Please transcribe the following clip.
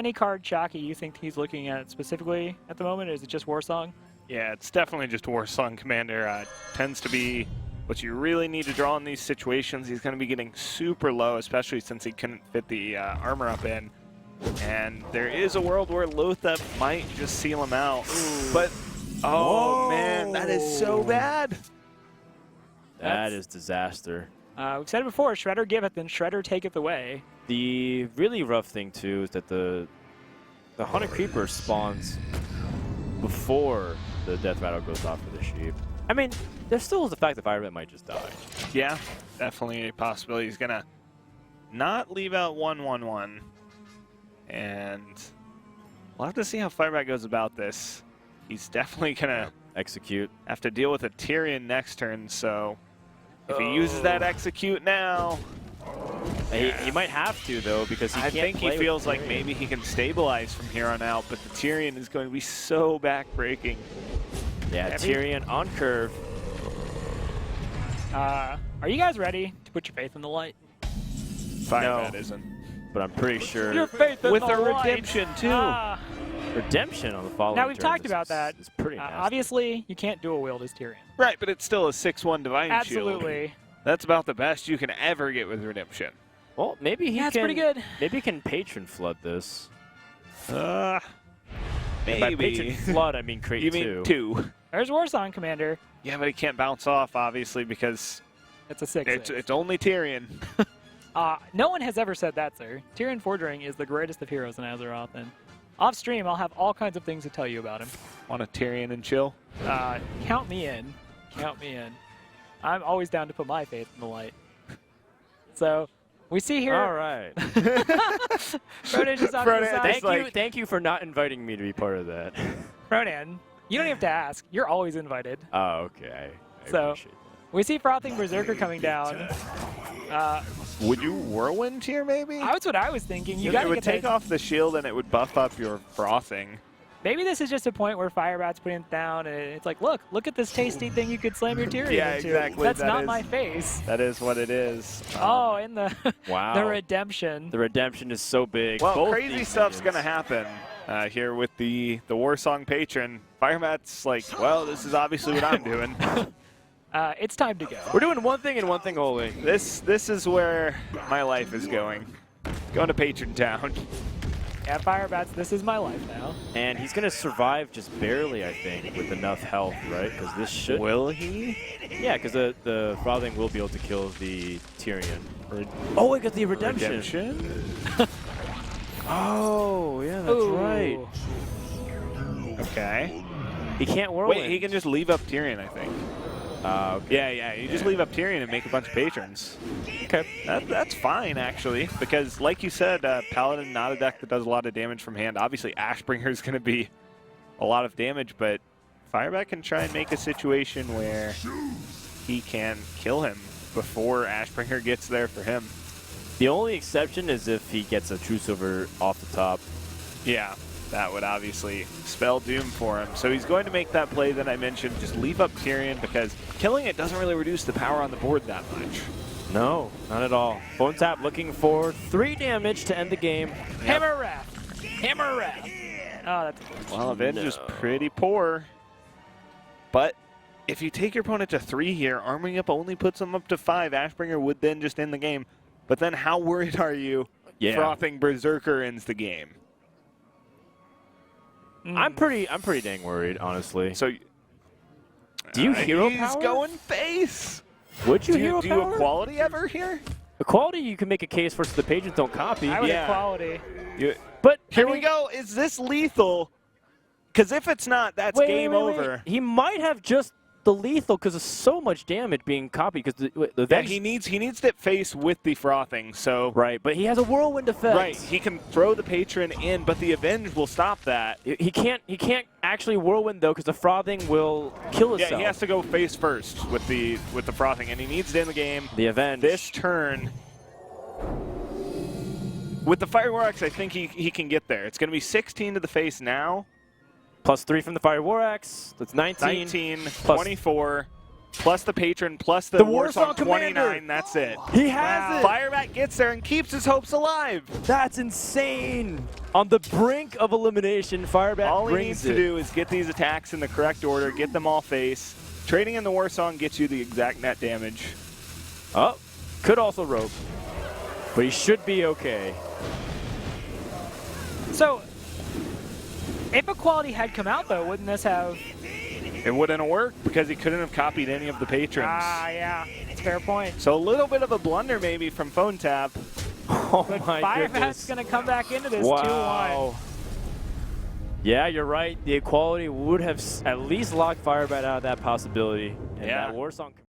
any card, Chalky, you think he's looking at specifically at the moment, or is it just Warsong? Yeah, it's definitely just Warsong Commander. Tends to be what you really need to draw in these situations. He's going to be getting super low, especially since he couldn't fit the armor up in. And there is a world where Lothep might just seal him out. Ooh. But, oh Whoa. man, that is so bad. That is disaster. We've said it before, Shredder giveth and Shredder taketh away. The really rough thing, too, is that the Haunted Creeper spawns before the Death Rattle goes off for the sheep. I mean, there still is the fact that Firebat might just die. Yeah, definitely a possibility. He's going to not leave out 1/1/1. And we'll have to see how Firebat goes about this. He's definitely going to execute. Have to deal with a Tyrion next turn, so if he uses that execute now... He might have to, though, because he I can't think he feels like maybe he can stabilize from here on out, but the Tyrion is going to be so backbreaking. Yeah, Tyrion on curve. Are you guys ready to put your faith in the light? Firebat isn't. But I'm pretty sure... Your faith in with the a light. redemption, too. Redemption on the following Now, we've turn talked about that. It's pretty nasty. Obviously, you can't dual wield as Tyrion. Right, but it's still a 6/1 Divine Shield. Absolutely. That's about the best you can ever get with redemption. Well, maybe he That's can... pretty good. Maybe he can Patron Flood this. Maybe. And by Patron Flood, I mean create You mean 2. There's Warsong Commander. Yeah, but he can't bounce off, obviously, because It's a 6/6. it's only Tyrion. No one has ever said that, sir. Tyrion Fordring is the greatest of heroes in Azeroth, and off stream, I'll have all kinds of things to tell you about him. Want a Tyrion and chill? Count me in. Count me in. I'm always down to put my faith in the light. So, we see here... All right. Ronan just off to the side. Thank you for not inviting me to be part of that. Ronan, you don't have to ask. You're always invited. Oh, okay. I So, appreciate that. we see Frothing Berserker coming down. Would you Whirlwind here, maybe? That's what I was thinking. You it got to would get take that. off the shield and it would buff up your Frothing. Maybe this is just a point where Firebat's putting it down, and it's like, look at this tasty thing you could slam your Tyrion Yeah, into. exactly. That's That not is- my face. That is what it is. Oh, and the Wow. the redemption. The redemption is so big. Well, Both crazy these stuff's minions. going to happen here with the Warsong Patron. Firebat's like, well, this is obviously what I'm doing. It's time to go. We're doing one thing and one thing only. This is where my life is going. Going to Patron Town. Yeah, Firebat's, this is my life now. And he's going to survive just barely, I think, with enough health, right? Because this should... Will he? Yeah, because the Frothing will be able to kill the Tyrion. Oh, I got the redemption. Oh, yeah, that's Ooh. right. Okay. He can't whirlwind. Wait, he can just leave up Tyrion, I think. Okay. Yeah, you just leave up Tyrion and make a bunch of patrons. Okay. That's fine, actually, because like you said, Paladin, not a deck that does a lot of damage from hand. Obviously, Ashbringer is going to be a lot of damage, but Firebat can try and make a situation where he can kill him before Ashbringer gets there for him. The only exception is if he gets a True Silver off the top. Yeah, that would obviously spell doom for him. So he's going to make that play that I mentioned, just leave up Tyrion, because killing it doesn't really reduce the power on the board that much. No, not at all. Bone Tap looking for 3 damage to end the game. Hammer Wrath. Hammer Wrath. Oh, that's Well, Avenge is pretty poor. But if you take your opponent to 3 here, arming up only puts them up to 5. Ashbringer would then just end the game. But then how worried are you Frothing Berserker ends the game? I'm pretty dang worried, honestly. So do you hero he's power? going face. Would you Do hero you power? equality ever here? Equality, you can make a case for so the patrons don't copy. I would Yeah. equality. But Here we go. Is this lethal? Because if it's not, that's game over. He might have just the lethal because of so much damage being copied. Because the Yeah, Avenge, he needs that face with the Frothing. So right, but he has a whirlwind effect. right, he can throw the Patron in, but the Avenge will stop that. He can't actually whirlwind though because the Frothing will kill Yeah, itself. he has to go face first with the Frothing, and he needs to end the game The Avenge. this turn. With the Fireworks, I think he can get there. It's going to be 16 to the face now. Plus 3 from the Fire War Axe. That's 19. 19, Plus- 24. plus the Patron, plus the Warsong Warsong 29, Commander. that's it. He has it! Firebat gets there and keeps his hopes alive. That's insane! On the brink of elimination, Firebat All he brings needs to do is get these attacks in the correct order, get them all face. Trading in the Warsong gets you the exact net damage. Oh, could also rope. But he should be okay. So, if Equality had come out, though, wouldn't this have... It wouldn't have worked because he couldn't have copied any of the Patrons. Ah, yeah. That's a fair point. So a little bit of a blunder maybe from Phone Tap. Oh But my Firebat's goodness. going to come back into this 2-1. Wow. Yeah, you're right. The Equality would have at least locked Firebat out of that possibility. And Yeah. that Warsong